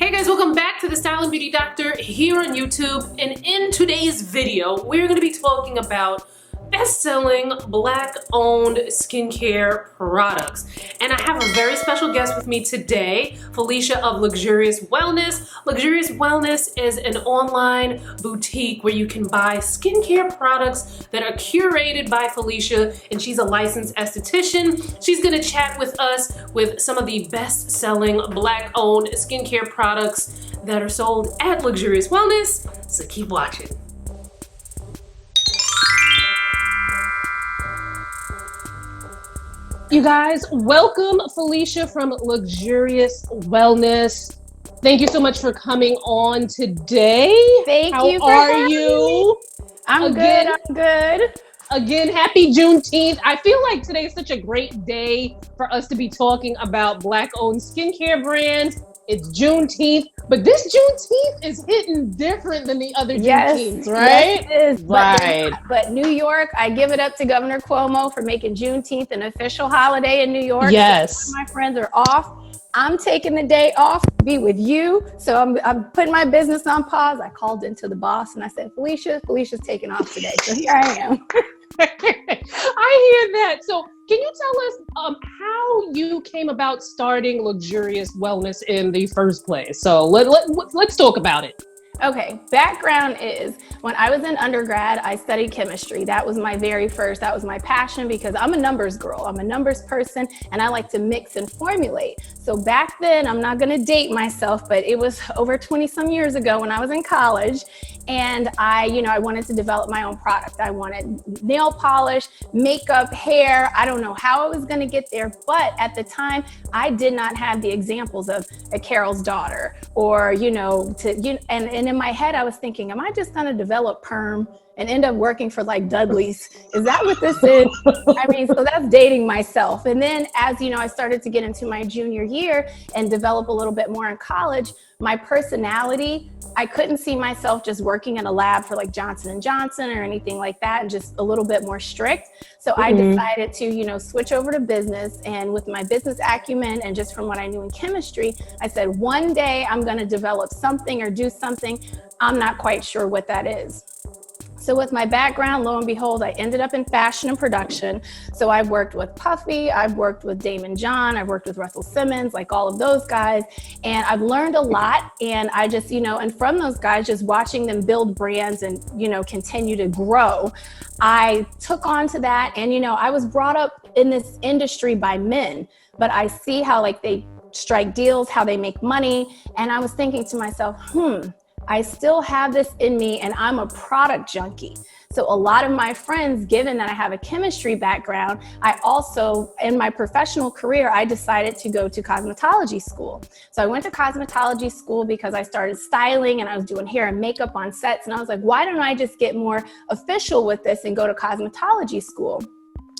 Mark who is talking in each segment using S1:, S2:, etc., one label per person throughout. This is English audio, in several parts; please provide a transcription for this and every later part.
S1: Hey guys, welcome back to the Style and Beauty Doctor here on YouTube. And in today's video, we're going to be talking about best-selling Black-owned skincare products. And I have a very special guest with me today, Felicia of Luxurious Wellness. Luxurious Wellness is an online boutique where you can buy skincare products that are curated by Felicia, and she's a licensed esthetician. She's gonna chat with us with some of the best-selling Black-owned skincare products that are sold at Luxurious Wellness, so keep watching. You guys, welcome Felicia from Luxurious Wellness. Thank you so much for coming on today.
S2: Thank you for
S1: How are
S2: having
S1: you?
S2: me. I'm good.
S1: Again, happy Juneteenth. I feel like today is such a great day for us to be talking about Black-owned skincare brands. It's Juneteenth, but this Juneteenth is hitting different than the other Juneteens, right?
S2: Yes, it is.
S1: Right.
S2: But New York, I give it up to Governor Cuomo for making Juneteenth an official holiday in New York.
S1: Yes.
S2: So my friends are off. I'm taking the day off to be with you. So I'm putting my business on pause. I called into the boss and I said, Felicia's taking off today. So here I am.
S1: I hear that. So can you tell us how you came about starting Luxurious Wellness in the first place? So let's talk about it.
S2: Okay, background is when I was in undergrad, I studied chemistry. That was my passion because I'm a numbers girl. I'm a numbers person and I like to mix and formulate. So back then, I'm not gonna date myself, but it was over 20 some years ago when I was in college and I wanted to develop my own product. I wanted nail polish, makeup, hair. I don't know how I was gonna get there, but at the time, I did not have the examples of a Carol's daughter or, and in my head, I was thinking, am I just going to develop perm and end up working for like Dudley's? Is that what this is? I mean, so that's dating myself. And then as I started to get into my junior year and develop a little bit more in college, my personality, I couldn't see myself just working in a lab for like Johnson & Johnson or anything like that and just a little bit more strict. So I decided to, switch over to business, and with my business acumen and just from what I knew in chemistry, I said, one day I'm going to develop something or do something. I'm not quite sure what that is. So with my background, lo and behold, I ended up in fashion and production. So I've worked with Puffy, I've worked with Damon John, I've worked with Russell Simmons, like all of those guys. And I've learned a lot. And I just, and from those guys, just watching them build brands and, continue to grow, I took on to that. And, I was brought up in this industry by men, but I see how like they strike deals, how they make money. And I was thinking to myself, I still have this in me and I'm a product junkie. So a lot of my friends, given that I have a chemistry background, I also, in my professional career, I decided to go to cosmetology school. So I went to cosmetology school because I started styling and I was doing hair and makeup on sets. And I was like, why don't I just get more official with this and go to cosmetology school?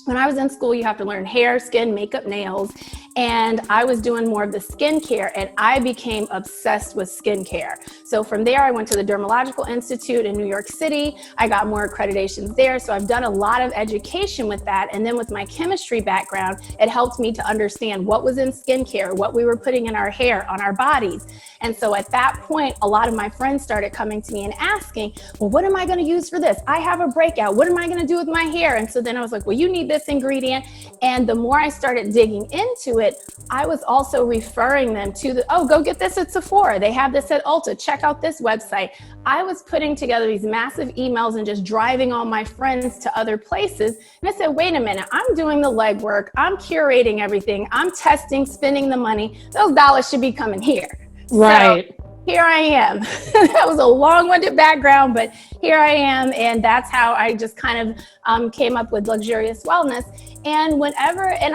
S2: When I was in school, you have to learn hair, skin, makeup, nails, and I was doing more of the skincare, and I became obsessed with skincare. So from there, I went to the Dermatological Institute in New York City. I got more accreditations there, so I've done a lot of education with that, and then with my chemistry background, it helped me to understand what was in skincare, what we were putting in our hair, on our bodies. And so at that point, a lot of my friends started coming to me and asking, well, what am I gonna use for this? I have a breakout. What am I gonna do with my hair? And so then I was like, well, you need this ingredient. And the more I started digging into it, I was also referring them to go get this at Sephora. They have this at Ulta. Check out this website. I was putting together these massive emails and just driving all my friends to other places. And I said, wait a minute, I'm doing the legwork. I'm curating everything. I'm testing, spending the money. Those dollars should be coming here.
S1: Right.
S2: So, here I am. That was a long-winded background, but here I am. And that's how I just kind of came up with Luxurious Wellness. And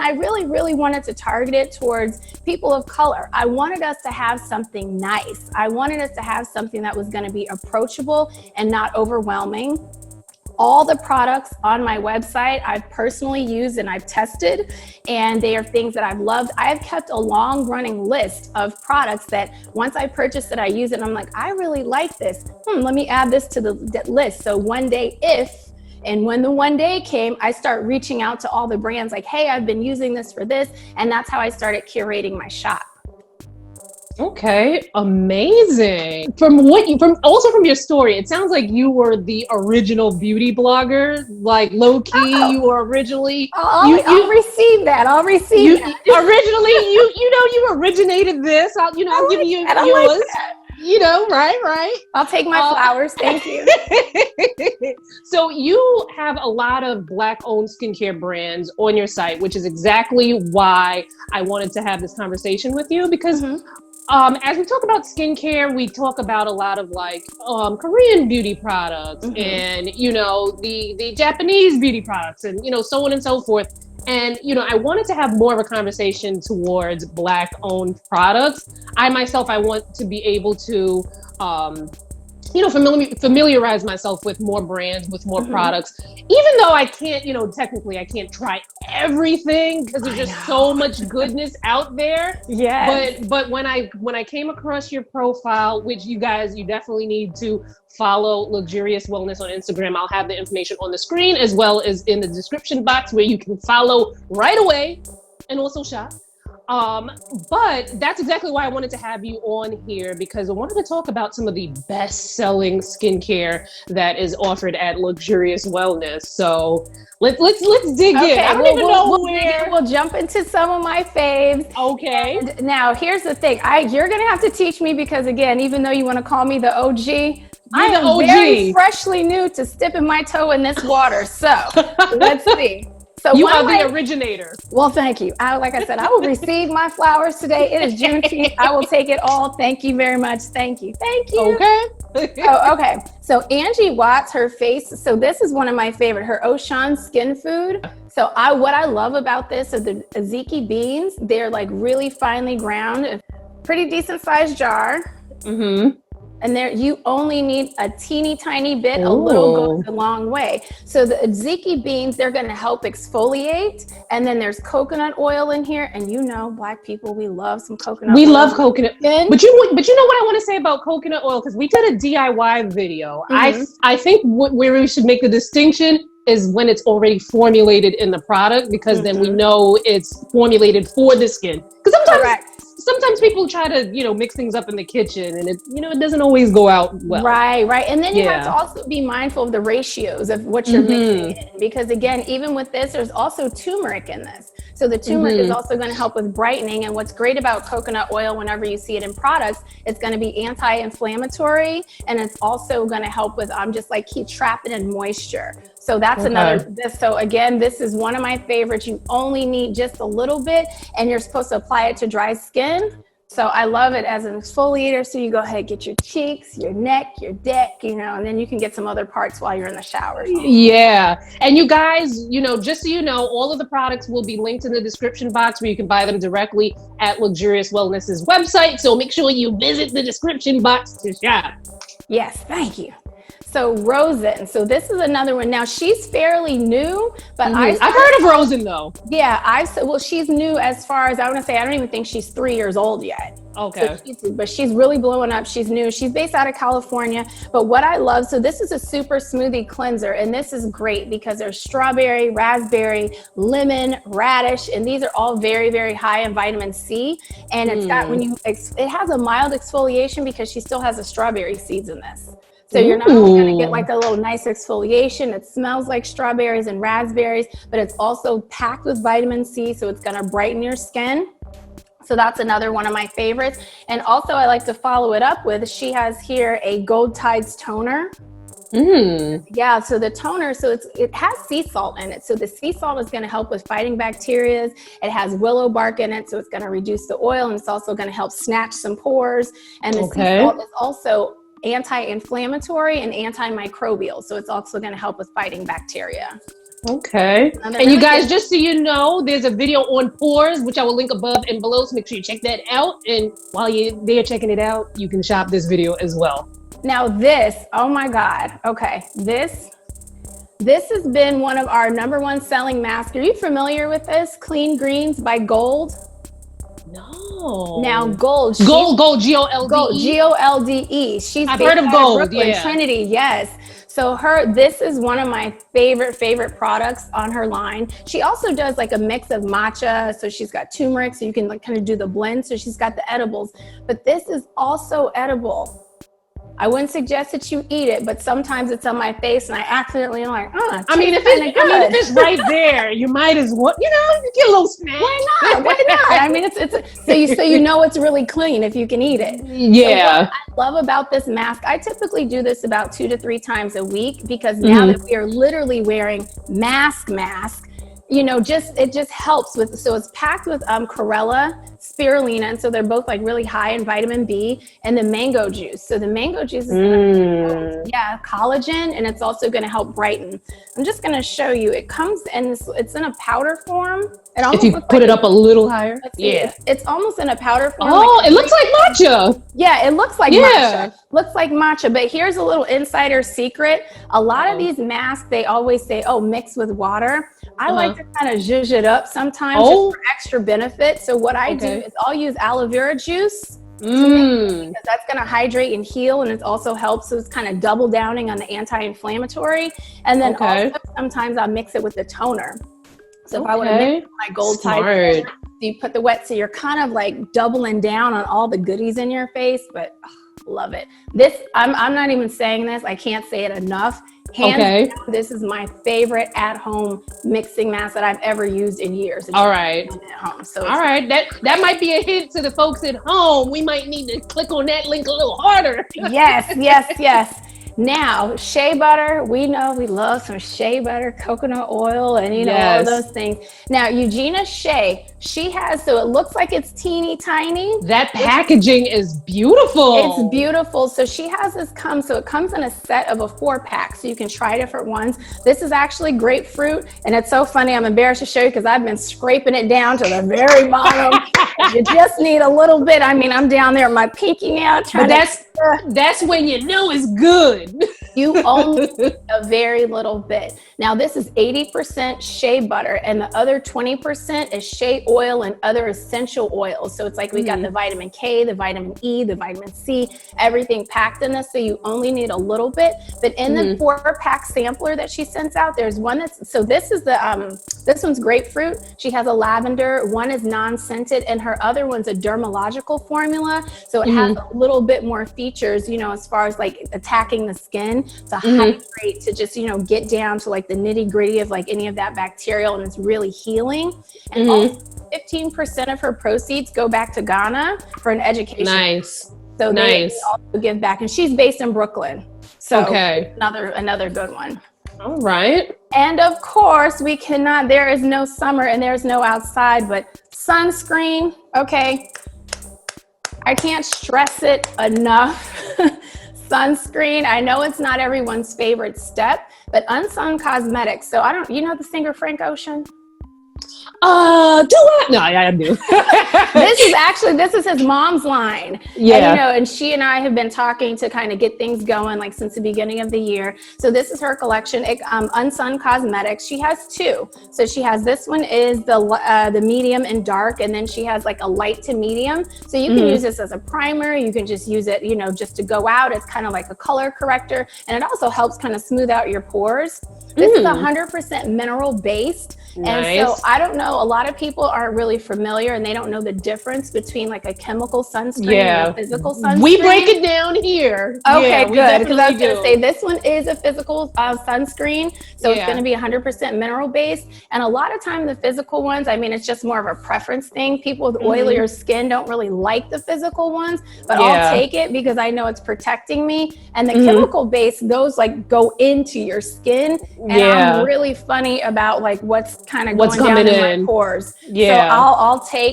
S2: I really, really wanted to target it towards people of color. I wanted us to have something nice. I wanted us to have something that was going to be approachable and not overwhelming. All the products on my website I've personally used and I've tested, and they are things that I've loved. I've kept a long running list of products that once I purchase it, I use it and I'm like, I really like this. Let me add this to the list. So one day when the one day came, I start reaching out to all the brands like, hey, I've been using this for this. And that's how I started curating my shop.
S1: Okay, amazing. From your story, it sounds like you were the original beauty blogger, like low key.
S2: Oh,
S1: You were originally
S2: I'll receive that. I'll receive
S1: you
S2: that.
S1: originally you originated this. I'll give you
S2: I like
S1: yours.
S2: that.
S1: Right.
S2: I'll take my flowers. Thank you.
S1: So you have a lot of Black-owned skincare brands on your site, which is exactly why I wanted to have this conversation with you because as we talk about skincare, we talk about a lot of like Korean beauty products and the Japanese beauty products and so on and so forth. And I wanted to have more of a conversation towards Black-owned products. I want to be able to familiarize myself with more brands, with more products, even though I can't, technically I can't try everything because there's just so much goodness out there.
S2: Yes.
S1: But when I came across your profile, which you definitely need to follow Luxurious Wellness on Instagram. I'll have the information on the screen as well as in the description box where you can follow right away and also shop. But that's exactly why I wanted to have you on here because I wanted to talk about some of the best-selling skincare that is offered at Luxurious Wellness. So let's dig in. I don't even know where.
S2: We'll jump into some of my faves.
S1: Okay.
S2: And now here's the thing. You're gonna have to teach me because again, even though you want to call me the OG, I am very freshly new to dipping my toe in this water. So let's see. So
S1: you are the originator.
S2: Well, thank you. Like I said, I will receive my flowers today. It is Juneteenth. I will take it all. Thank you very much. Thank you. Thank you.
S1: Okay.
S2: Okay. So Angie Watts, her face. So this is one of my favorite, her Ocean Skin Food. So what I love about this are the Aziki beans. They're like really finely ground, a pretty decent sized jar. And there, you only need a teeny tiny bit. A little goes a long way. So the tzatziki beans, they're going to help exfoliate. And then there's coconut oil in here. And Black people, we love some coconut oil.
S1: We love coconut. But you know what I want to say about coconut oil? Because we did a DIY video. I think where we should make the distinction is when it's already formulated in the product, because then we know it's formulated for the skin. Because sometimes people try to, mix things up in the kitchen and it doesn't always go out well. Right.
S2: And then you have to also be mindful of the ratios of what you're mixing in, because again, even with this, there's also turmeric in this. So the turmeric is also going to help with brightening. And what's great about coconut oil, whenever you see it in products, it's going to be anti-inflammatory. And it's also going to help with, just like keep trapping in moisture. So that's so again, this is one of my favorites. You only need just a little bit and you're supposed to apply it to dry skin. So I love it as an exfoliator. So you go ahead, get your cheeks, your neck, your deck, and then you can get some other parts while you're in the shower.
S1: Yeah. And you guys, just so you know, all of the products will be linked in the description box where you can buy them directly at Luxurious Wellness's website. So make sure you visit the description box to shop.
S2: Yes, thank you. So Rosen, so this is another one. Now she's fairly new, but I've
S1: heard of Rosen though.
S2: Yeah, she's new as far as I want to say. I don't even think she's 3 years old yet.
S1: Okay.
S2: But she's really blowing up. She's new. She's based out of California. But what I love, so this is a super smoothie cleanser, and this is great because there's strawberry, raspberry, lemon, radish, and these are all very, very high in vitamin C. And it's got it has a mild exfoliation because she still has the strawberry seeds in this. So you're not only going to get like a little nice exfoliation. It smells like strawberries and raspberries, but it's also packed with vitamin C. So it's going to brighten your skin. So that's another one of my favorites. And also I like to follow it up with, she has here a Gold Tides toner. Yeah, so the toner, so it has sea salt in it. So the sea salt is going to help with fighting bacteria. It has willow bark in it, so it's going to reduce the oil, and it's also going to help snatch some pores. And the sea salt is also anti-inflammatory and antimicrobial, so it's also going to help with fighting bacteria.
S1: Okay. And you guys, just so you know, there's a video on pores, which I will link above and below, so make sure you check that out. And while you're there checking it out, you can shop this video as well.
S2: Now this, oh my God. Okay. This has been one of our #1 selling masks. Are you familiar with this? Clean Greens by Gold?
S1: No.
S2: Now Gold,
S1: Gold, G-O-L-D-E.
S2: G-O-L-D-E. She's
S1: I've heard of Gold,
S2: Brooklyn, Trinity, yes. So this is one of my favorite products on her line. She also does like a mix of matcha. So she's got turmeric, so you can like kind of do the blend. So she's got the edibles, but this is also edible. I wouldn't suggest that you eat it, but sometimes it's on my face and I accidentally am like, oh,
S1: I mean, if it's right there, you might as well, you get a little snack.
S2: Why not? Why not? I mean, so you know it's really clean if you can eat it.
S1: Yeah.
S2: So what I love about this mask, I typically do this about 2 to 3 times a week, because now that we are literally wearing mask, it just helps with, so it's packed with chlorella, spirulina, and so they're both like really high in vitamin B, and the mango juice. So the mango juice is collagen, and it's also going to help brighten. I'm just going to show you. It comes in it's in a powder form. It almost
S1: if you put it up a little higher. Yeah.
S2: It's almost in a powder form.
S1: Oh, it looks like matcha.
S2: Yeah, it looks like matcha. Looks like matcha, but here's a little insider secret. A lot of these masks, they always say, oh, mix with water. I like to kind of zhuzh it up sometimes just for extra benefit. So what I do is I'll use aloe vera juice because that's going to hydrate and heal, and it also helps. So it's kind of double downing on the anti-inflammatory. And then also sometimes I'll mix it with the toner. So if I want to mix my gold type, you put the wet, so you're kind of like doubling down on all the goodies in your face, but love it. This, I'm not even saying this. I can't say it enough. Hands down, this is my favorite at-home mixing mask that I've ever used in years.
S1: All right.
S2: At home. So
S1: all right. That might be a hint to the folks at home. We might need to click on that link a little harder.
S2: Yes. Now, shea butter, we know we love some shea butter, coconut oil, and all of those things. Now, Eugenia Shea, she has, so it looks like it's teeny tiny.
S1: That packaging is beautiful.
S2: It's beautiful. So she has this so it comes in a set of a 4-pack, so you can try different ones. This is actually grapefruit, and it's so funny. I'm embarrassed to show you because I've been scraping it down to the very bottom. You just need a little bit. I mean, I'm down there, my pinky now.
S1: But that's when you know it's good.
S2: You only need a very little bit. Now, this is 80% shea butter, and the other 20% is shea oil and other essential oils. So it's like we got the vitamin K, the vitamin E, the vitamin C, everything packed in this. So you only need a little bit. But in the 4-pack sampler that she sends out, there's one so this is this one's grapefruit. She has a lavender. One is non-scented, and her other one's a dermalogical formula. So it has a little bit more features, as far as like attacking the skin, to hydrate, to just, get down to like the nitty gritty of like any of that bacterial, and it's really healing. And also 15% of her proceeds go back to Ghana for an education. Nice. So they also give back, and she's based in Brooklyn. So another good one.
S1: All right.
S2: And of course, there is no summer and there's no outside, but sunscreen. Okay. I can't stress it enough. Sunscreen. I know it's not everyone's favorite step, but Unsung Cosmetics. So you know the singer Frank Ocean?
S1: Do I? No, I do.
S2: This is his mom's line.
S1: Yeah.
S2: And she and I have been talking to kind of get things going like since the beginning of the year. So this is her collection, Unsung Cosmetics. She has 2. So she has, this one is the medium and dark, and then she has like a light to medium. So you can use this as a primer. You can just use it, just to go out. It's kind of like a color corrector, and it also helps kind of smooth out your pores. This is 100% mineral based. And so I don't know, a lot of people aren't really familiar, and they don't know the difference between like a chemical sunscreen and a physical sunscreen.
S1: We break it down here.
S2: Okay, good. Because I was going to say this one is a physical sunscreen. So it's going to be 100% mineral based. And a lot of time the physical ones, I mean, it's just more of a preference thing. People with oilier skin don't really like the physical ones, but I'll take it because I know it's protecting me. And the chemical based, those like go into your skin. And I'm really funny about like what's kind of going down in my pores. Yeah. So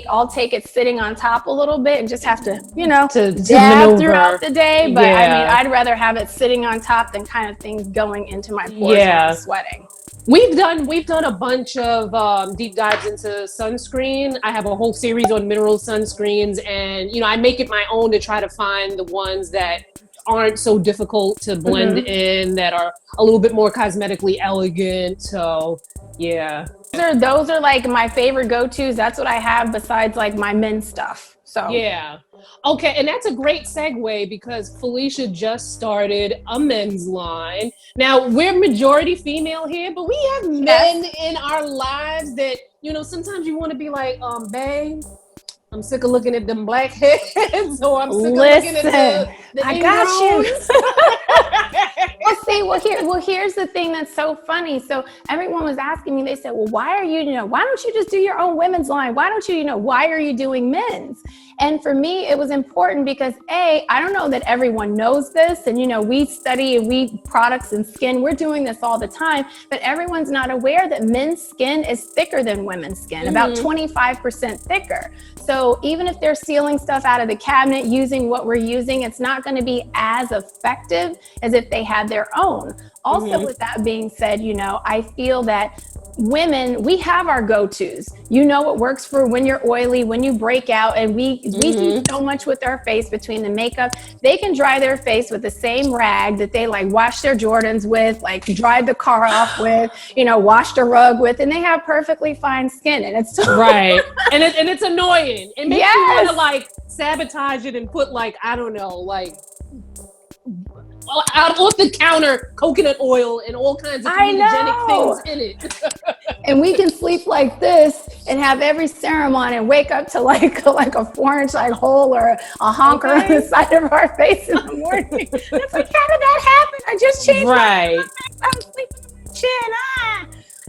S2: I'll take it sitting on top a little bit and just have to, to dab throughout the day. But I mean, I'd rather have it sitting on top than kind of things going into my pores and sweating.
S1: We've done a bunch of deep dives into sunscreen. I have a whole series on mineral sunscreens, and I make it my own to try to find the ones that aren't so difficult to blend in, that are a little bit more cosmetically elegant. So
S2: those are like my favorite go-tos. That's what I have besides like my men's stuff. So
S1: Okay, and that's a great segue because Felicia just started a men's line. Now, we're majority female here, but we have men in our lives that, you know, sometimes you want to be like, babe, I'm sick of looking at them black heads, or I'm sick of looking at the
S2: I got you. Here's the thing that's so funny. So everyone was asking me, they said, well, why don't you just do your own women's line? Why don't you, why are you doing men's? And for me, it was important because I don't know that everyone knows this. And, we study and we products and skin, we're doing this all the time, but everyone's not aware that men's skin is thicker than women's skin, about 25% thicker. So even if they're sealing stuff out of the cabinet using what we're using, it's not going to be as effective as if they had their own. Also, with that being said, I feel that women, we have our go-tos. What works for when you're oily, when you break out, and we do so much with our face between the makeup. They can dry their face with the same rag that they wash their Jordans with, dried the car off with, washed a rug with, and they have perfectly fine skin. And it's
S1: right. And it's annoying. It makes you want to sabotage it and put out off the counter coconut oil and all kinds of hallucinogenic things in it.
S2: And we can sleep like this and have every serum on and wake up to like a 4-inch hole or a honker on the side of our face in the morning. It's like, how did that happen? I just changed my face. I was sleeping on my chin.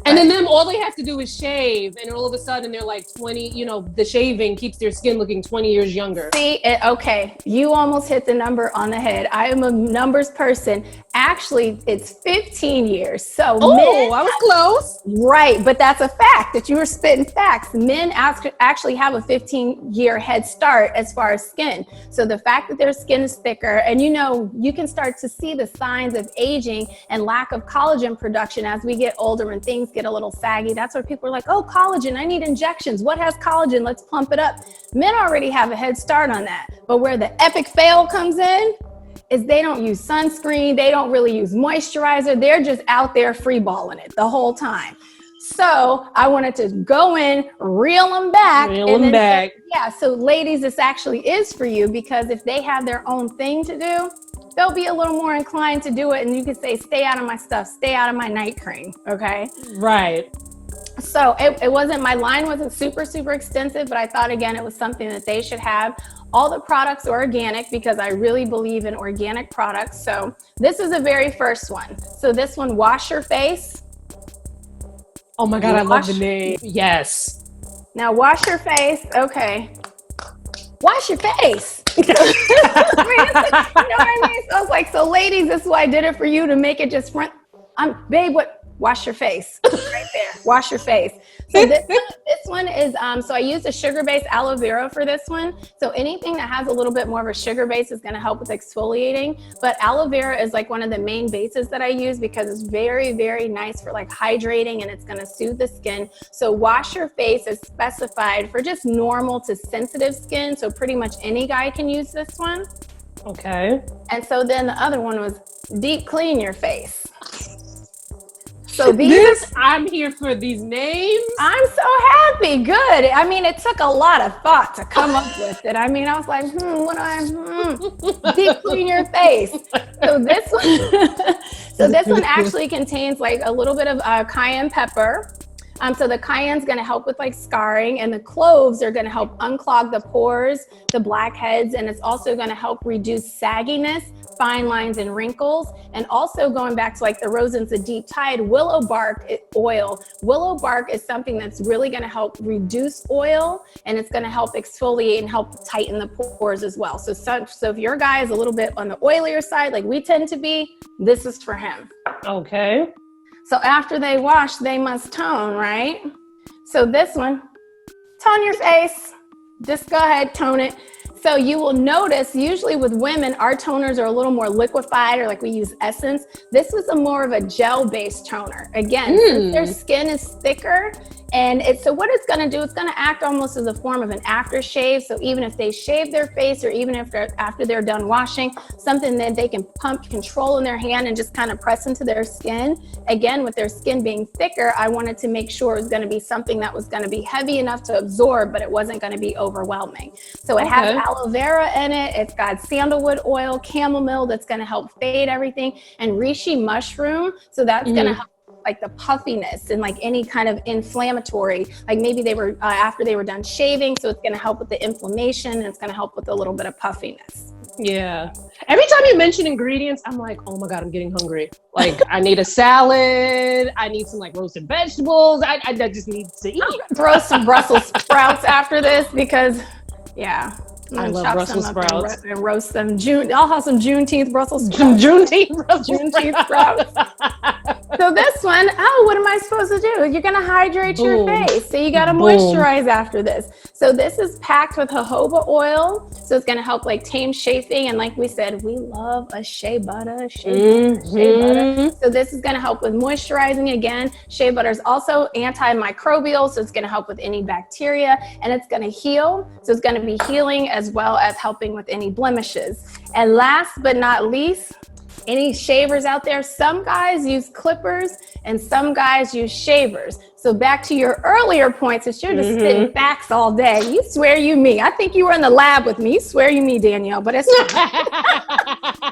S1: And then all they have to do is shave, and all of a sudden they're 20, the shaving keeps their skin looking 20 years younger.
S2: See, okay, you almost hit the number on the head. I am a numbers person. Actually, it's 15 years. So
S1: I was close.
S2: Right, but that's a fact that you were spitting facts. Men actually have a 15-year head start as far as skin. So the fact that their skin is thicker, and you can start to see the signs of aging and lack of collagen production as we get older and things get a little saggy. That's where people are like, oh, collagen, I need injections. What has collagen? Let's pump it up. Men already have a head start on that. But where the epic fail comes in is they don't use sunscreen. They don't really use moisturizer. They're just out there freeballing it the whole time. So I wanted to go in, reel them back. So ladies, this actually is for you, because if they have their own thing to do, they'll be a little more inclined to do it. And you can say, stay out of my stuff, stay out of my night cream. Okay.
S1: Right.
S2: So my line wasn't super, super extensive, but I thought, again, it was something that they should have. All the products are organic because I really believe in organic products. So this is the very first one. So this one, Wash Your Face.
S1: Oh my God, I love the name. Yes.
S2: Now wash your face. Okay. Wash your face. So I was like, so ladies, this is why I did it for you, to make it just front. Babe, wash your face right there. Wash your face. So this one is, so I used a sugar-based aloe vera for this one. So anything that has a little bit more of a sugar base is going to help with exfoliating. But aloe vera is one of the main bases that I use because it's very, very nice for hydrating, and it's going to soothe the skin. So Wash Your Face is specified for just normal to sensitive skin. So pretty much any guy can use this one.
S1: Okay.
S2: And so then the other one was Deep Clean Your Face. So
S1: I'm here for these names.
S2: I'm so happy. Good. I mean, it took a lot of thought to come up with it. I mean, I was like, Deep Clean Your Face. So this one actually contains a little bit of cayenne pepper. So the cayenne's going to help with scarring, and the cloves are going to help unclog the pores, the blackheads, and it's also going to help reduce sagginess, fine lines, and wrinkles. And also going back to the Rosens, the Deep Tide Willow Bark oil. Willow bark is something that's really going to help reduce oil, and it's going to help exfoliate and help tighten the pores as well. So if your guy is a little bit on the oilier side, like we tend to be, this is for him.
S1: Okay.
S2: So after they wash, they must tone, right? So this one, tone your face. Just go ahead, tone it. So you will notice, usually with women, our toners are a little more liquefied, or we use essence. This was more of a gel-based toner. Again, since their skin is thicker, And so what it's going to do, it's going to act almost as a form of an aftershave. So even if they shave their face, or even if after they're done washing, something that they can pump, control in their hand and just kind of press into their skin. Again, with their skin being thicker, I wanted to make sure it was going to be something that was going to be heavy enough to absorb, but it wasn't going to be overwhelming. So it has aloe vera in it. It's got sandalwood oil, chamomile that's going to help fade everything, and reishi mushroom. So that's going to help like the puffiness and like any kind of inflammatory, like maybe they were after they were done shaving. So it's going to help with the inflammation, and it's going to help with a little bit of puffiness.
S1: Yeah. Every time you mention ingredients, I'm like, oh my God, I'm getting hungry. Like I need a salad. I need some like roasted vegetables. I just need to eat.
S2: Throw some Brussels sprouts after this because
S1: I love Brussels sprouts.
S2: And roast them. I'll have some Juneteenth Brussels sprouts.
S1: Juneteenth
S2: sprouts. So this one, what am I supposed to do? You're going to hydrate your face. So you got to moisturize after this. So this is packed with jojoba oil. So it's going to help like tame chafing. And like we said, we love a shea butter, shea butter. So this is going to help with moisturizing again. Shea butter is also antimicrobial. So it's going to help with any bacteria, and it's going to heal. So it's going to be healing as well as helping with any blemishes. And last but not least, any shavers out there, some guys use clippers and some guys use shavers. So back to your earlier points, since you're just spitting facts all day, you swear you me. I think you were in the lab with me. You swear you me, Danielle, but it's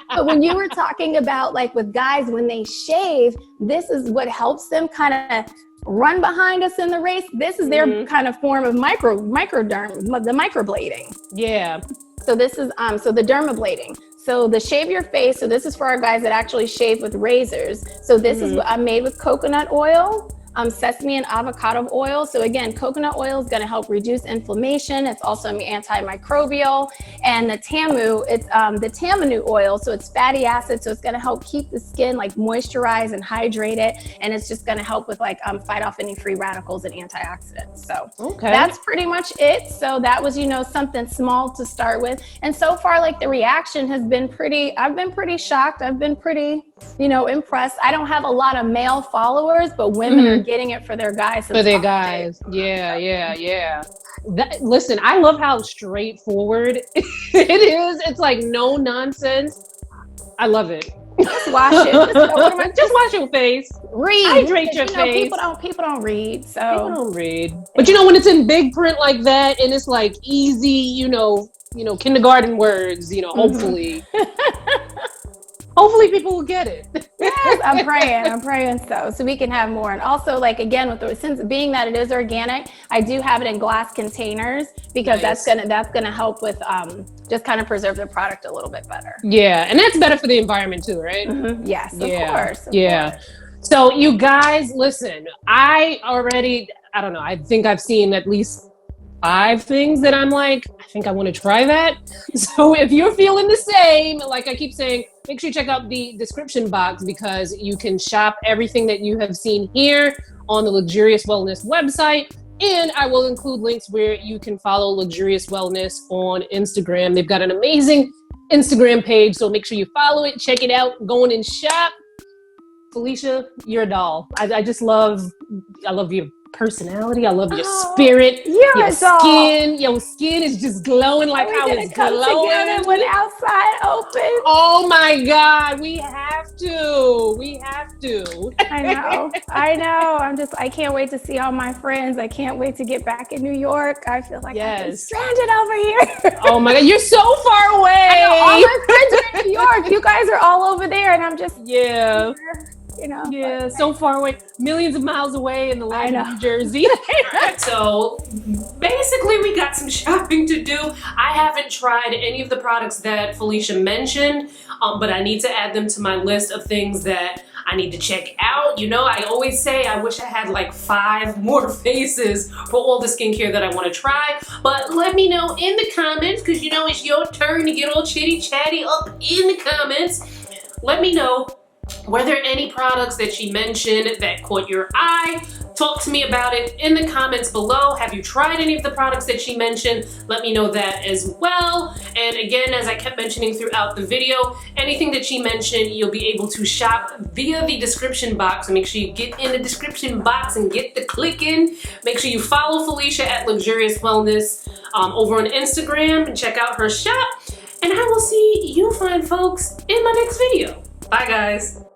S2: But when you were talking about like with guys, when they shave, this is what helps them kind of run behind us in the race. This is their kind of form of microderm, the microblading.
S1: Yeah.
S2: So this is so the dermablading. So the shave your face. So this is for our guys that actually shave with razors. So this is what I'm made with coconut oil, sesame and avocado oil. So again, coconut oil is going to help reduce inflammation. It's also antimicrobial. And the tamu, it's the tamanu oil. So it's fatty acid. So it's going to help keep the skin like moisturized and hydrate it. And it's just going to help with like fight off any free radicals and antioxidants. So that's pretty much it. So that was, something small to start with. And so far, like the reaction has been I've been pretty shocked. I've been pretty, impressed. I don't have a lot of male followers, but women are getting it for their guys.
S1: For their guys. Yeah. Listen, I love how straightforward it is. It's like no nonsense. I love it.
S2: Just wash it.
S1: Just wash your face.
S2: Read.
S1: Hydrate your face.
S2: People don't read. So
S1: people don't read. But when it's in big print like that, and it's like easy, kindergarten words, hopefully. Hopefully people will get it.
S2: Yes, I'm praying so we can have more. And also, like, again, since being that it is organic, I do have it in glass containers because that's gonna help with just kind of preserve the product a little bit better.
S1: Yeah, and that's better for the environment too, right?
S2: Yes, of course. Of course.
S1: So you guys, listen, I think I've seen at least 5 things that I'm like, I think I want to try that. So if you're feeling the same, like I keep saying, make sure you check out the description box because you can shop everything that you have seen here on the Luxurious Wellness website. And I will include links where you can follow Luxurious Wellness on Instagram. They've got an amazing Instagram page, so make sure you follow it, check it out, go in and shop. Felicia, you're a doll. I love your personality. I love your spirit.
S2: Your
S1: skin. Your skin is just glowing like how it's glowing.
S2: When outside open.
S1: Oh my God, we have to.
S2: I know. I can't wait to see all my friends. I can't wait to get back in New York. I feel like I'm stranded over here.
S1: Oh my God, you're so far away.
S2: I know, all my friends are in New York. You guys are all over there, and I'm just here.
S1: So far away, millions of miles away in the land of New Jersey. So basically we got some shopping to do. I haven't tried any of the products that Felicia mentioned, but I need to add them to my list of things that I need to check out. I always say I wish I had like 5 more faces for all the skincare that I want to try, but let me know in the comments because it's your turn to get all chitty chatty up in the comments. Let me know Were there any products that she mentioned that caught your eye? Talk to me about it in the comments below. Have you tried any of the products that she mentioned? Let me know that as well. And again, as I kept mentioning throughout the video, anything that she mentioned, you'll be able to shop via the description box. So make sure you get in the description box and get the click in. Make sure you follow Felicia at Luxurious Wellness over on Instagram and check out her shop. And I will see you fine folks in my next video. Bye guys.